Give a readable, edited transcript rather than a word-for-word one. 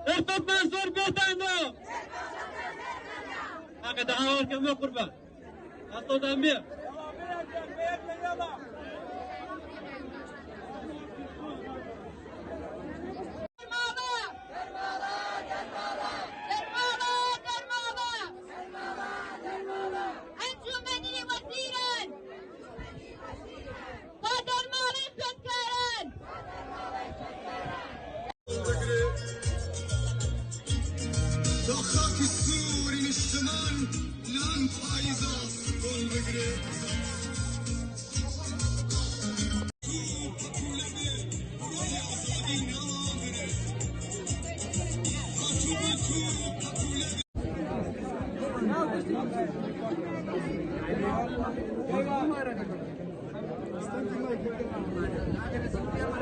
ارتب منصور بيتاندو حق دعوة كم قربان أصلا دمية خاك السوري من الشمال لان فايزة كل بقري Thank you.